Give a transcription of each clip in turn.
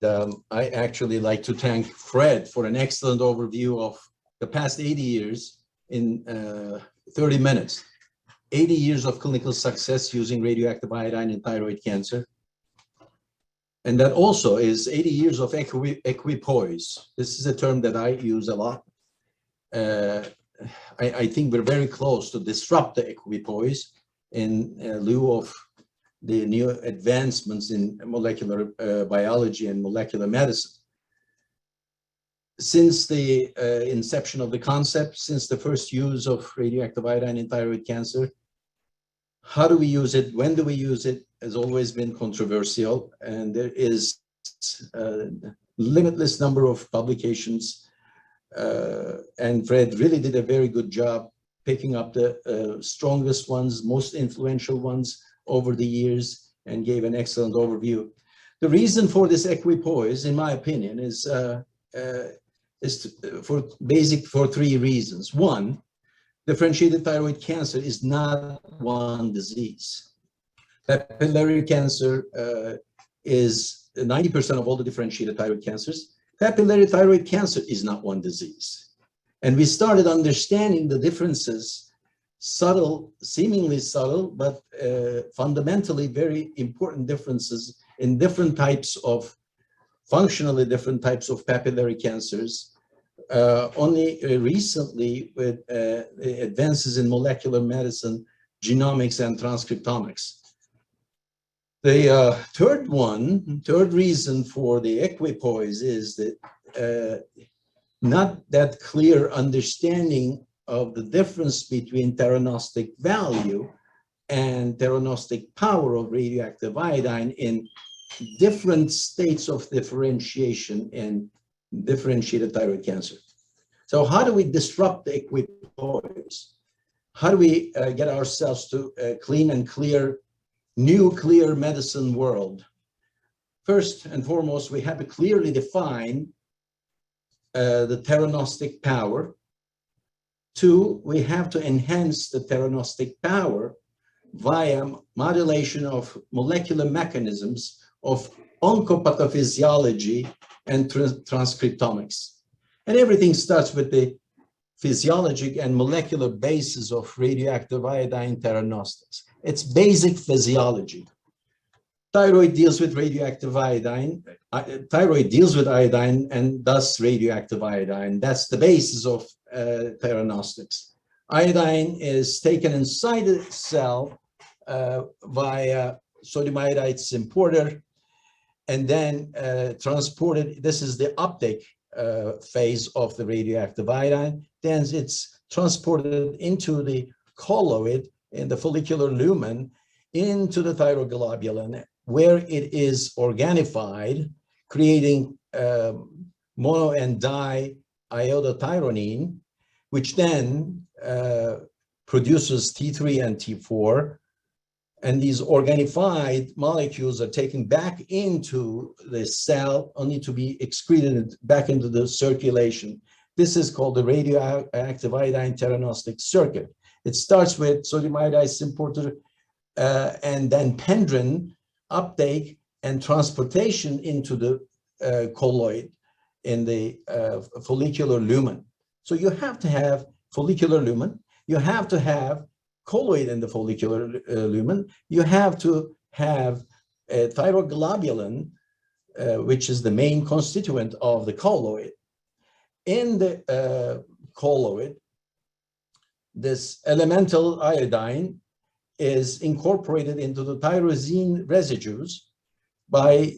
I actually like to thank Fred for an excellent overview of the past 80 years in 30 minutes. 80 years of clinical success using radioactive iodine in thyroid cancer. And that also is 80 years of equipoise. This is a term that I use a lot. I think we're very close to disrupt the equipoise in lieu of the new advancements in molecular biology and molecular medicine. Since the inception of the concept, since the first use of radioactive iodine in thyroid cancer, how do we use it? When do we use it? Has always been controversial, and there is a limitless number of publications. And Fred really did a very good job picking up the strongest ones, most influential ones over the years, and gave an excellent overview. The reason for this equipoise, in my opinion, is for three reasons. One, differentiated thyroid cancer is not one disease. Papillary cancer is 90% of all the differentiated thyroid cancers. Papillary thyroid cancer is not one disease. And we started understanding the differences, subtle, seemingly subtle, but fundamentally very important differences in different types of, functionally different types of papillary cancers. Only recently with advances in molecular medicine, genomics, and transcriptomics. The third reason for the equipoise is that not that clear understanding of the difference between theranostic value and theranostic power of radioactive iodine in different states of differentiation in differentiated thyroid cancer. So how do we disrupt the equipoise? How do we get ourselves to a clean and clear, new clear medicine world? First and foremost, we have to clearly define the theranostic power. Two, we have to enhance the theranostic power via modulation of molecular mechanisms of oncopathophysiology and transcriptomics. And everything starts with the physiologic and molecular basis of radioactive iodine theranostics. It's basic physiology. Thyroid deals with radioactive iodine. Thyroid deals with iodine and thus radioactive iodine. That's the basis of theranostics. Iodine is taken inside the cell via sodium iodide importer and then transported. This is the uptake phase of the radioactive iodine. Then it's transported into the colloid in the follicular lumen into the thyroglobulin, where it is organified, creating mono and di-iodothyronine, which then produces T3 and T4. And these organified molecules are taken back into the cell, only to be excreted back into the circulation. This is called the radioactive iodine theranostic circuit. It starts with sodium iodide importer and then pendrin uptake and transportation into the colloid in the follicular lumen. So you have to have follicular lumen, you have to have colloid in the follicular lumen, you have to have a thyroglobulin, which is the main constituent of the colloid. In the colloid, this elemental iodine is incorporated into the tyrosine residues by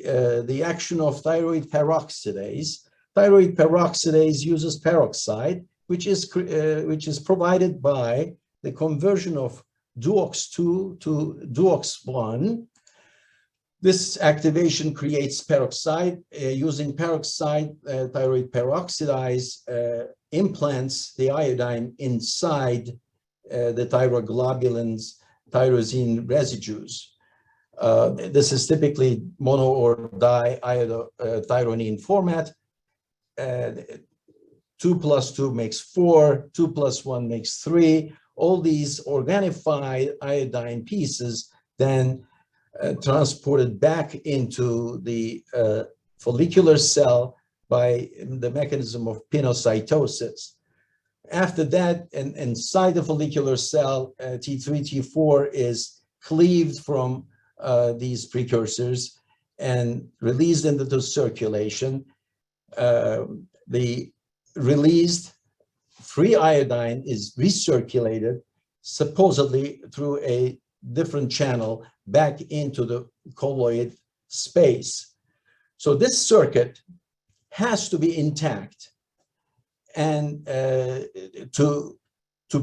the action of thyroid peroxidase. Thyroid peroxidase uses peroxide, which is provided by the conversion of duox2 to duox1. This activation creates peroxide. Using peroxide, thyroid peroxidase implants the iodine inside the thyroglobulins, tyrosine residues. This is typically mono or di-iodothyronine format. 2 plus 2 makes 4, 2 plus 1 makes 3. All these organified iodine pieces then transported back into the follicular cell by the mechanism of pinocytosis. After that, inside the follicular cell, T3, T4 is cleaved from these precursors and released into the circulation. The released free iodine is recirculated, supposedly through a different channel back into the colloid space. So this circuit has to be intact and to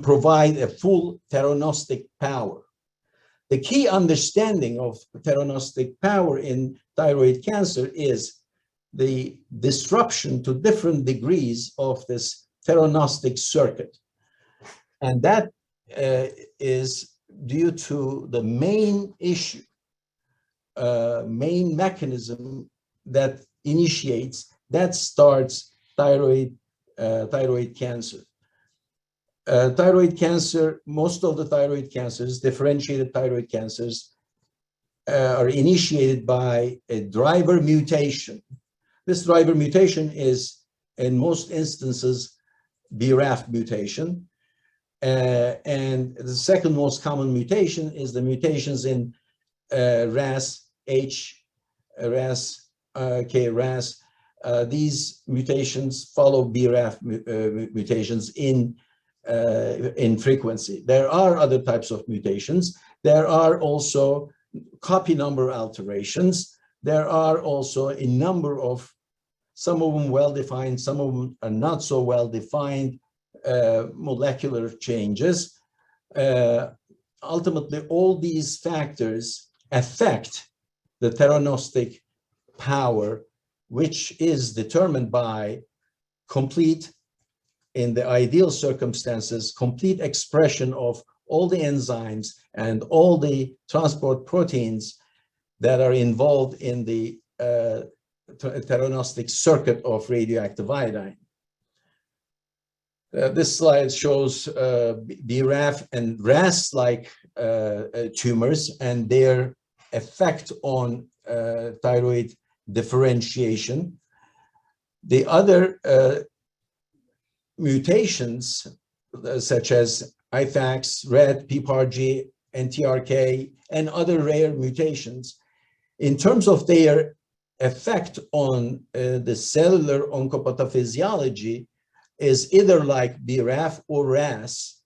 provide a full theranostic power. The key understanding of theranostic power in thyroid cancer is the disruption to different degrees of this theranostic circuit. And that is due to the main issue, main mechanism that initiates, that starts thyroid cancer. Thyroid cancer, most of the thyroid cancers, differentiated thyroid cancers, are initiated by a driver mutation. This driver mutation is, in most instances, BRAF mutation. And the second most common mutation is the mutations in RAS, RAS, KRAS. These mutations follow BRAF mutations in frequency. There are other types of mutations. There are also copy number alterations. There are also a number of, some of them well-defined, some of them are not so well-defined, molecular changes. Ultimately, all these factors affect the theranostic power, which is determined by complete, in the ideal circumstances, complete expression of all the enzymes and all the transport proteins that are involved in the theranostic circuit of radioactive iodine. This slide shows BRAF and RAS-like tumors and their effect on thyroid differentiation. The other mutations, such as F.A.C.S, RET, PPARG, NTRK, and other rare mutations, in terms of their effect on the cellular oncopathophysiciology, is either like BRAF or RAS.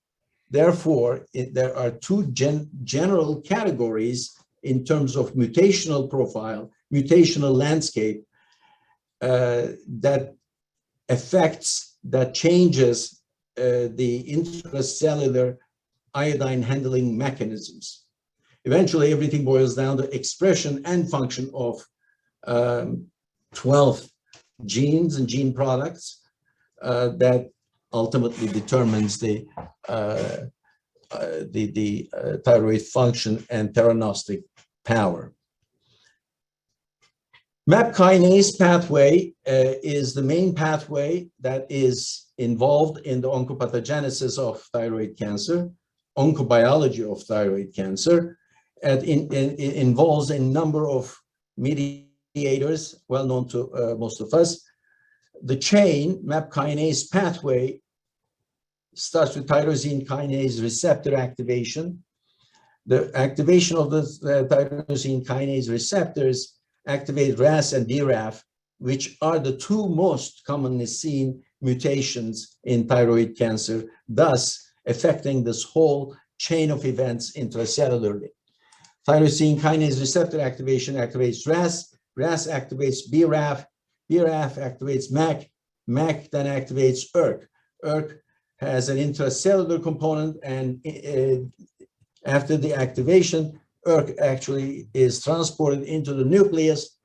Therefore, there are two general categories in terms of mutational profile, mutational landscape, that affects, that changes the intracellular iodine handling mechanisms. Eventually, everything boils down to expression and function of 12 genes and gene products that ultimately determines the thyroid function and theranostic power. MAP kinase pathway is the main pathway that is involved in the oncopathogenesis of thyroid cancer, oncobiology of thyroid cancer. And it involves a number of mediators well known to most of us. The chain, MAP kinase pathway, starts with tyrosine kinase receptor activation. The activation of the tyrosine kinase receptors activate RAS and BRAF, which are the two most commonly seen mutations in thyroid cancer, thus affecting this whole chain of events intracellularly. Tyrosine kinase receptor activation activates RAS, RAS activates BRAF, BRAF activates MAC, MAC then activates ERK. ERK has an intracellular component, and after the activation, ERK actually is transported into the nucleus.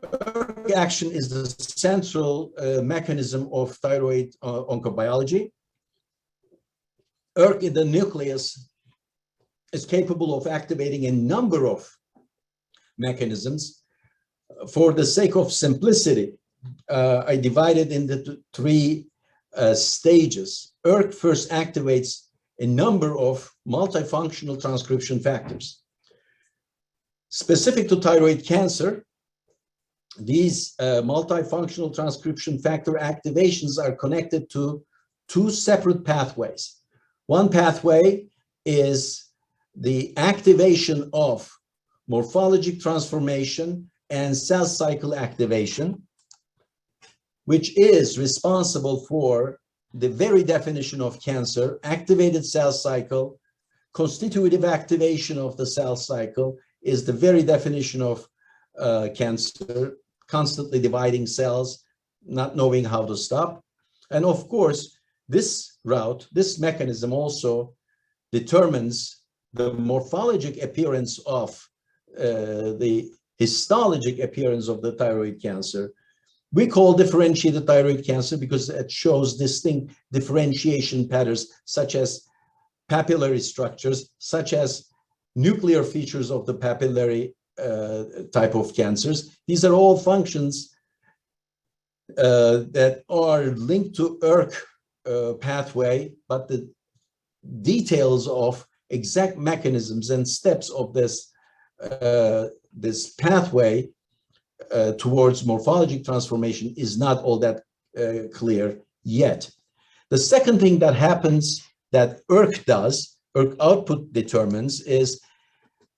ERK action is the central mechanism of thyroid oncobiology. ERK in the nucleus is capable of activating a number of mechanisms. For the sake of simplicity, I divided into three stages. ERK first activates a number of multifunctional transcription factors. Specific to thyroid cancer, these multifunctional transcription factor activations are connected to two separate pathways. One pathway is the activation of morphologic transformation and cell cycle activation, which is responsible for the very definition of cancer: activated cell cycle. Constitutive activation of the cell cycle is the very definition of cancer, constantly dividing cells, not knowing how to stop. And of course, this route, this mechanism also determines the morphologic appearance of the histologic appearance of the thyroid cancer. We call differentiated thyroid cancer because it shows distinct differentiation patterns, such as papillary structures, such as nuclear features of the papillary type of cancers. These are all functions that are linked to ERK pathway, but the details of exact mechanisms and steps of this this pathway towards morphologic transformation is not all that clear yet. The second thing that happens that ERK does, ERK output determines, is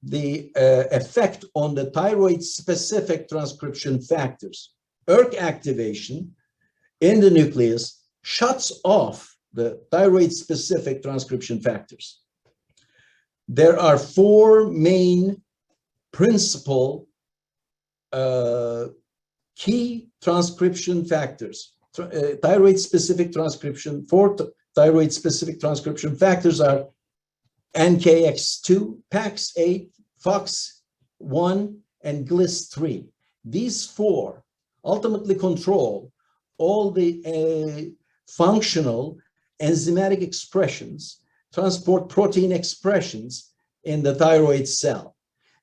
the effect on the thyroid-specific transcription factors. ERK activation in the nucleus shuts off the thyroid-specific transcription factors. There are four main principal key transcription factors. Thyroid-specific transcription, four thyroid-specific transcription factors are NKX2, PAX8, FOX1, and GLIS3. These four ultimately control all the functional enzymatic expressions, transport protein expressions in the thyroid cell.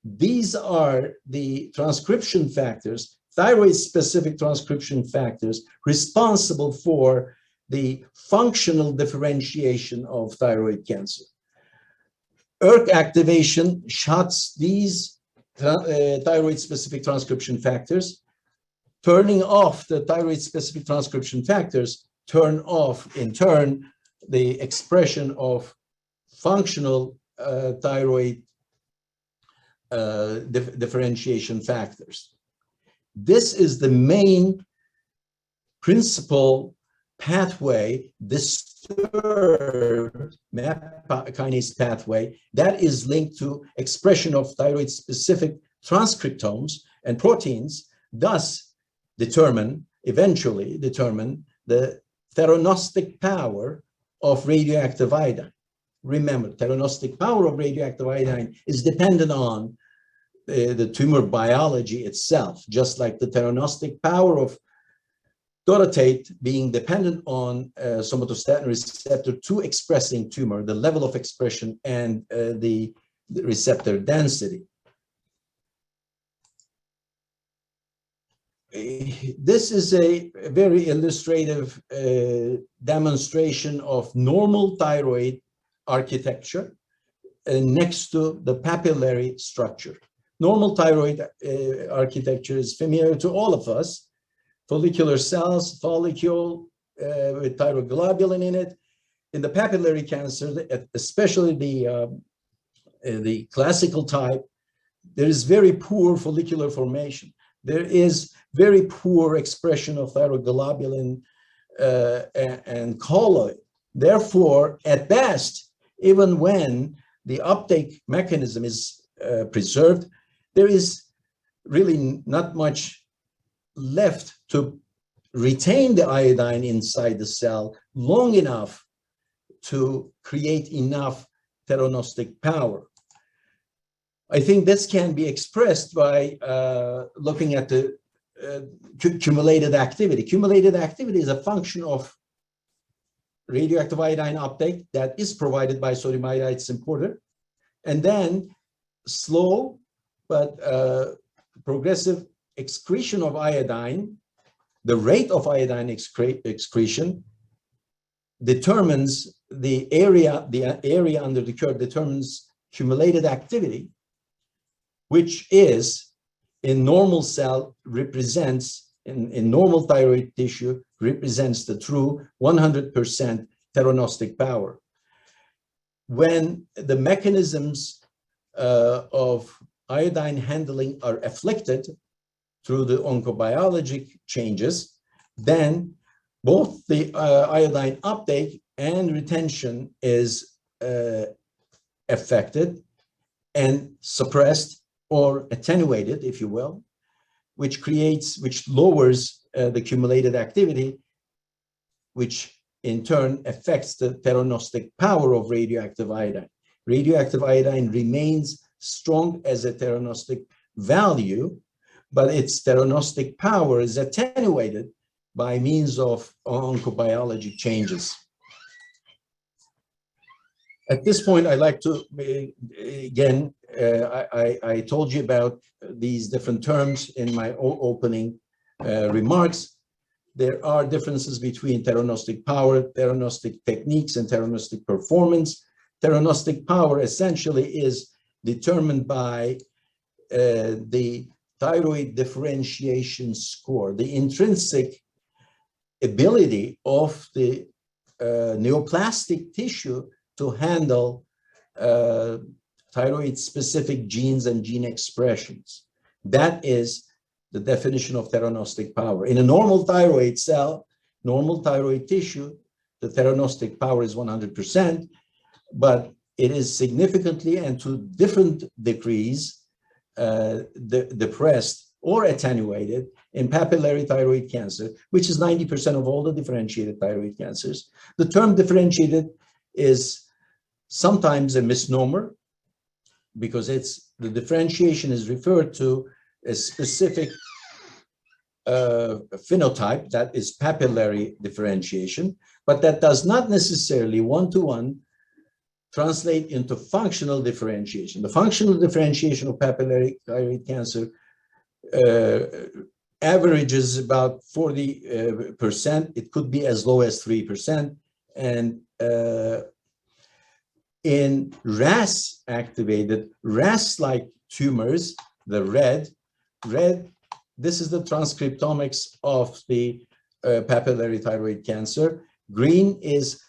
These are the transcription factors, thyroid-specific transcription factors, responsible for the functional differentiation of thyroid cancer. ERK activation shuts these thyroid-specific transcription factors. Turning off the thyroid-specific transcription factors turn off, in turn, the expression of functional thyroid differentiation factors. This is the main principal pathway, disturbed MAPK kinase pathway, that is linked to expression of thyroid-specific transcriptomes and proteins, thus eventually determine the theranostic power of radioactive iodine. Remember, theranostic power of radioactive iodine is dependent on the tumor biology itself, just like the theranostic power of dotatate being dependent on somatostatin receptor 2 expressing tumor, the level of expression and the receptor density. This is a very illustrative demonstration of normal thyroid architecture next to the papillary structure. Normal thyroid architecture is familiar to all of us. Follicular cells, follicle with thyroglobulin in it. In the papillary cancer, especially the classical type, there is very poor follicular formation. There is very poor expression of thyroglobulin and colloid. Therefore, at best, even when the uptake mechanism is preserved, there is really not much left to retain the iodine inside the cell long enough to create enough theranostic power. I think this can be expressed by looking at the cumulated activity. Cumulated activity is a function of radioactive iodine uptake that is provided by sodium iodide importer, and then slow but progressive excretion of iodine. The rate of iodine excretion determines the area under the curve determines cumulated activity, which is in normal cell represents, in normal thyroid tissue, represents the true 100% theranostic power. When the mechanisms of iodine handling are afflicted through the oncobiologic changes, then both the iodine uptake and retention is affected and suppressed or attenuated, if you will, which lowers the cumulated activity, which in turn affects the theranostic power of radioactive iodine. Radioactive iodine remains strong as a theranostic value, but its theranostic power is attenuated by means of oncobiologic changes. At this point, I'd like to, again, I told you about these different terms in my opening remarks. There are differences between theranostic power, theranostic techniques, and theranostic performance. Theranostic power essentially is determined by the thyroid differentiation score, the intrinsic ability of the neoplastic tissue to handle thyroid-specific genes and gene expressions. That is the definition of theranostic power. In a normal thyroid cell, normal thyroid tissue, the theranostic power is 100%, but it is significantly and to different degrees depressed or attenuated in papillary thyroid cancer, which is 90% of all the differentiated thyroid cancers. The term differentiated is sometimes a misnomer because the differentiation is referred to a specific phenotype, that is papillary differentiation, but that does not necessarily one-to-one translate into functional differentiation. The functional differentiation of papillary thyroid cancer averages about 40%. It could be as low as 3%. And in RAS-activated, RAS-like tumors, the red, this is the transcriptomics of the papillary thyroid cancer. Green is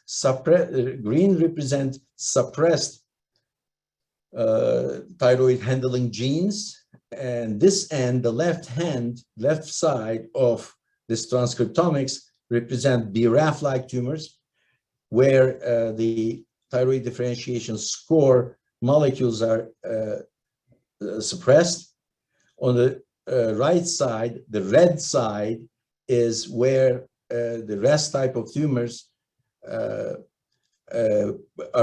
green represents suppressed thyroid handling genes, and this end, the left side of this transcriptomics represent BRAF-like tumors, where the thyroid differentiation score molecules are suppressed. On the right side, the red side, is where the RAS type of tumors are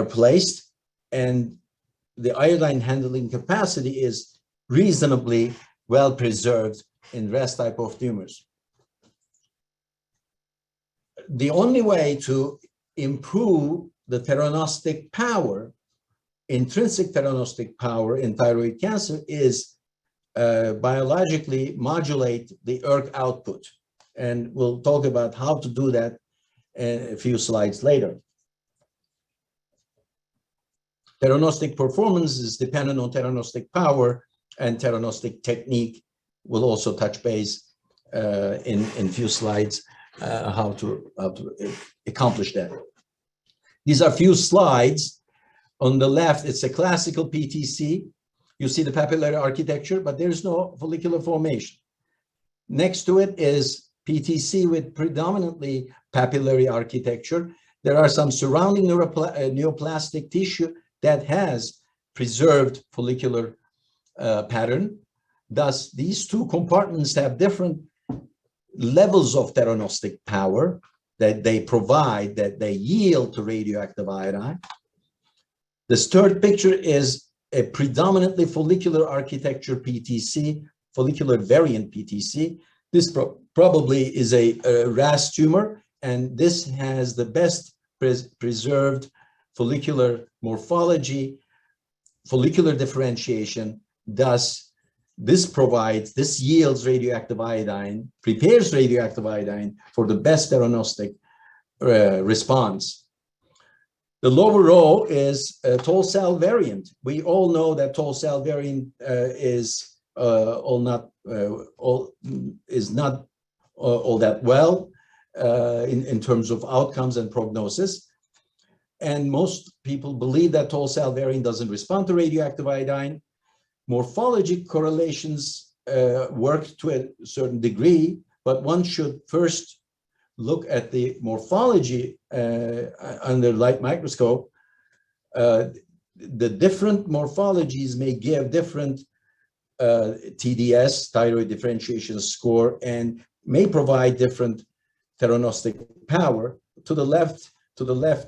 placed, and the iodine handling capacity is reasonably well preserved in RAS type of tumors. The only way to improve the theranostic power, intrinsic theranostic power in thyroid cancer, is biologically modulate the ERK output. And we'll talk about how to do that a few slides later. Theranostic performance is dependent on theranostic power, and theranostic technique will also touch base in a few slides how to accomplish that. These are few slides. On the left, it's a classical PTC. You see the papillary architecture, but there's no follicular formation. Next to it is PTC with predominantly papillary architecture. There are some surrounding neoplastic tissue that has preserved follicular pattern. Thus, these two compartments have different levels of theranostic power that they provide, that they yield to radioactive iodine. This third picture is a predominantly follicular architecture PTC, follicular variant PTC. This probably is a RAS tumor, and this has the best preserved follicular morphology, follicular differentiation. Thus, this yields radioactive iodine, prepares radioactive iodine for the best theranostic response. The lower row is a tall cell variant. We all know that tall cell variant is is not all that well in terms of outcomes and prognosis. And most people believe that tall cell variant doesn't respond to radioactive iodine. Morphologic correlations work to a certain degree, but one should first look at the morphology under light microscope. The different morphologies may give different TDS, thyroid differentiation score, and may provide different theranostic power. To the left,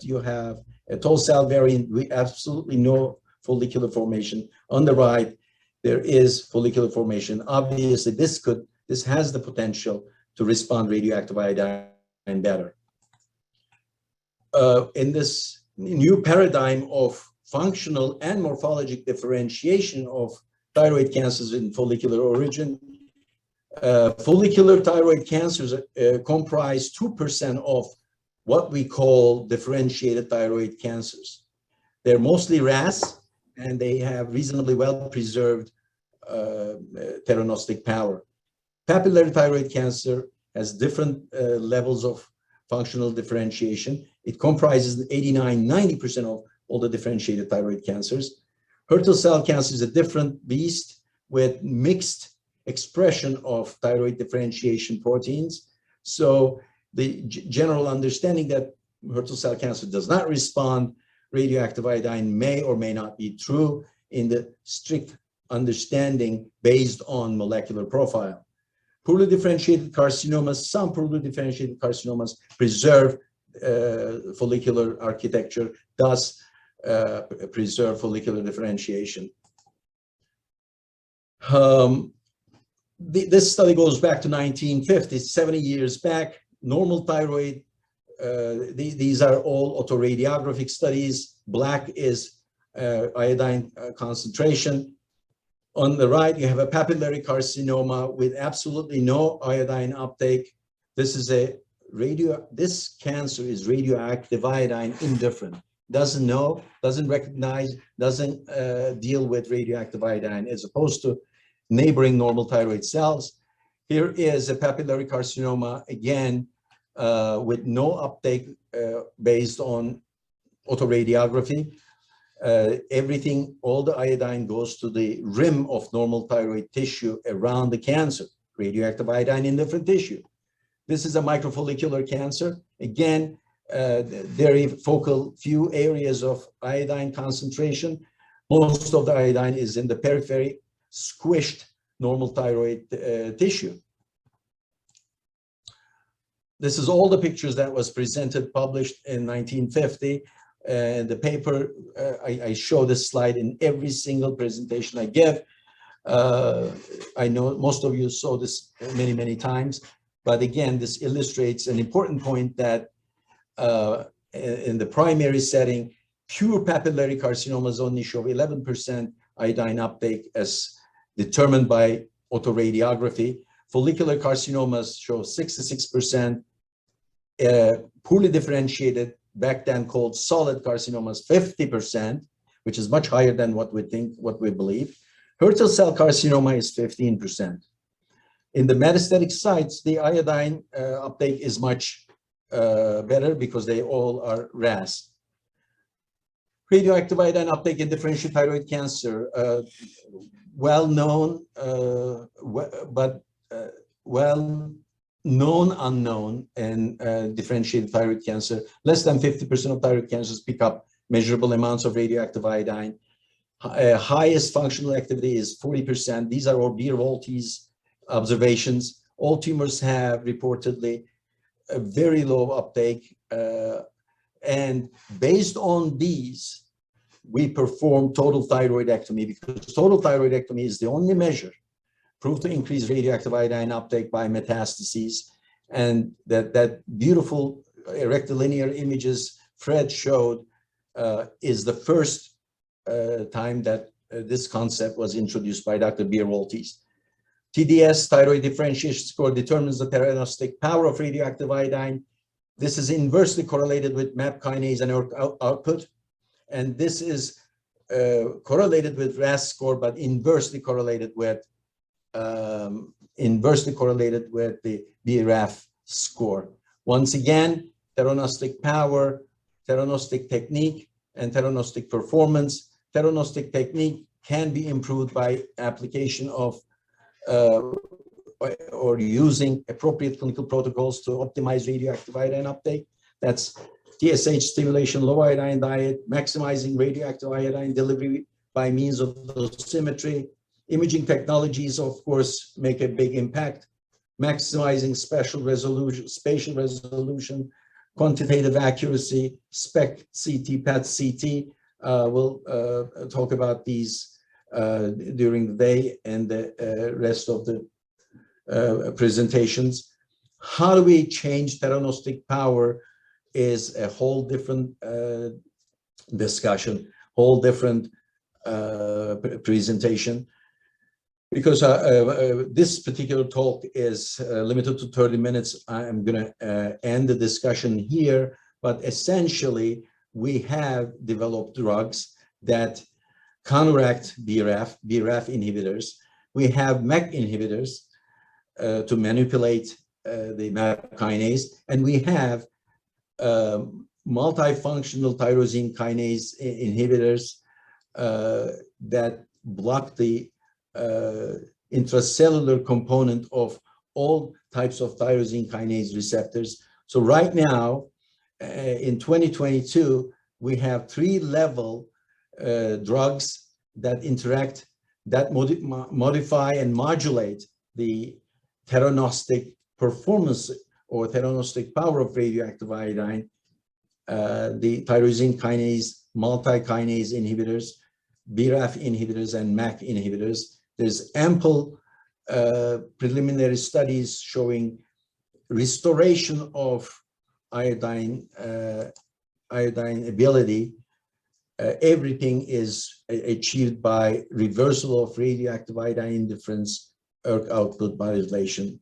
you have a tall cell variant with absolutely no follicular formation. On the right, there is follicular formation. Obviously, this has the potential to respond radioactive iodine better. In this new paradigm of functional and morphologic differentiation of thyroid cancers in follicular origin, follicular thyroid cancers comprise 2% of what we call differentiated thyroid cancers. They're mostly RAS, and they have reasonably well-preserved theranostic power. Papillary thyroid cancer has different levels of functional differentiation. It comprises 89–90% of all the differentiated thyroid cancers. Hurtle cell cancer is a different beast with mixed expression of thyroid differentiation proteins. So the general understanding that Hurtle cell cancer does not respond radioactive iodine may or may not be true in the strict understanding based on molecular profile. Poorly differentiated carcinomas, some poorly differentiated carcinomas preserve follicular architecture, thus preserve follicular differentiation. This study goes back to 1950, 70 years back. Normal thyroid, these are all autoradiographic studies. Black is iodine concentration. On the right, you have a papillary carcinoma with absolutely no iodine uptake. This cancer is radioactive iodine indifferent. Doesn't know, doesn't recognize, doesn't deal with radioactive iodine as opposed to neighboring normal thyroid cells. Here is a papillary carcinoma, again, with no uptake based on autoradiography. Everything, all the iodine goes to the rim of normal thyroid tissue around the cancer, radioactive iodine in different tissue. This is a microfollicular cancer. Again, very focal, few areas of iodine concentration. Most of the iodine is in the periphery, squished normal thyroid tissue. This is all the pictures that was presented, published in 1950. The paper, I show this slide in every single presentation I give. I know most of you saw this many, many times, but again, this illustrates an important point that in the primary setting, pure papillary carcinomas only show 11% iodine uptake as determined by autoradiography. Follicular carcinomas show 66%, poorly differentiated, back then called solid carcinomas, 50%, which is much higher than what we think, what we believe. Hurtle cell carcinoma is 15%. In the metastatic sites, the iodine uptake is much better because they all are RAS. Radioactive iodine uptake in differential thyroid cancer, well known, but known unknown in differentiated thyroid cancer. Less than 50% of thyroid cancers pick up measurable amounts of radioactive iodine. Highest functional activity is 40%. These are all Beer-Voltys observations. All tumors have reportedly a very low uptake. And based on these, we perform total thyroidectomy because total thyroidectomy is the only measure proved to increase radioactive iodine uptake by metastases. And that beautiful rectilinear images Fred showed is the first time that this concept was introduced by Dr. Beer-Voltys. TDS, thyroid differentiation score, determines the theranostic power of radioactive iodine. This is inversely correlated with MAP kinase and output. And this is correlated with RAS score, but inversely correlated with inversely correlated with the BRAF score. Once again, theranostic power, theranostic technique, and theranostic performance. Theranostic technique can be improved by application of or using appropriate clinical protocols to optimize radioactive iodine uptake. That's TSH stimulation, low iodine diet, maximizing radioactive iodine delivery by means of dosimetry. Imaging technologies, of course, make a big impact. Maximizing spatial resolution, quantitative accuracy, SPECT CT, PET CT. We'll talk about these during the day and the rest of the presentations. How do we change theranostic power is a whole different discussion, whole different presentation. Because this particular talk is limited to 30 minutes, I'm going to end the discussion here. But essentially, we have developed drugs that counteract BRAF inhibitors. We have MEK inhibitors to manipulate the MAP kinase, and we have multifunctional tyrosine kinase inhibitors that block the intracellular component of all types of tyrosine kinase receptors. So right now, in 2022, we have 3-level drugs that interact, that modify and modulate the theranostic performance or theranostic power of radioactive iodine, the tyrosine kinase, multi-kinase inhibitors, BRAF inhibitors, and MAC inhibitors. There's ample preliminary studies showing restoration of iodine ability. Everything is achieved by reversal of radioactive iodine indifference, ERK output modulation.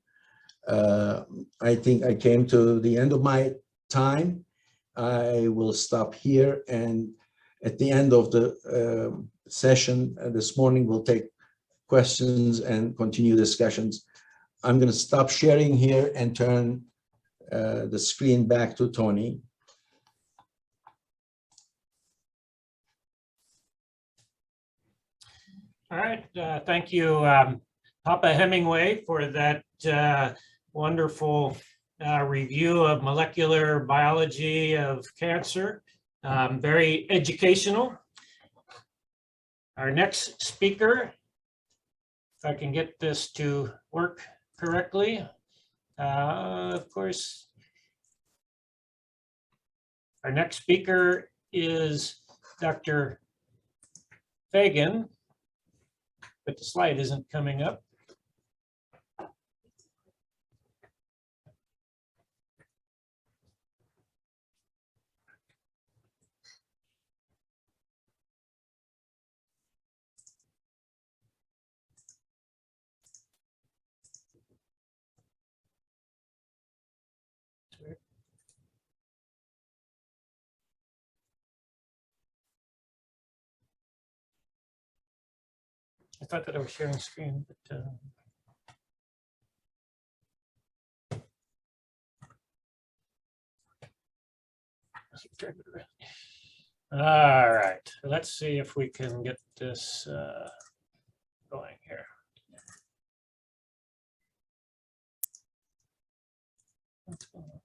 I think I came to the end of my time. I will stop here, and at the end of the session this morning, we'll take questions and continue discussions. I'm going to stop sharing here and turn the screen back to Tony. All right, thank you, Papa Hemingway, for that wonderful review of molecular biology of cancer. Very educational. Our next speaker, if I can get this to work correctly, of course, our next speaker is Dr. Fagan, but the slide isn't coming up. I thought that I was sharing screen, but all right, let's see if we can get this going here. What's going on?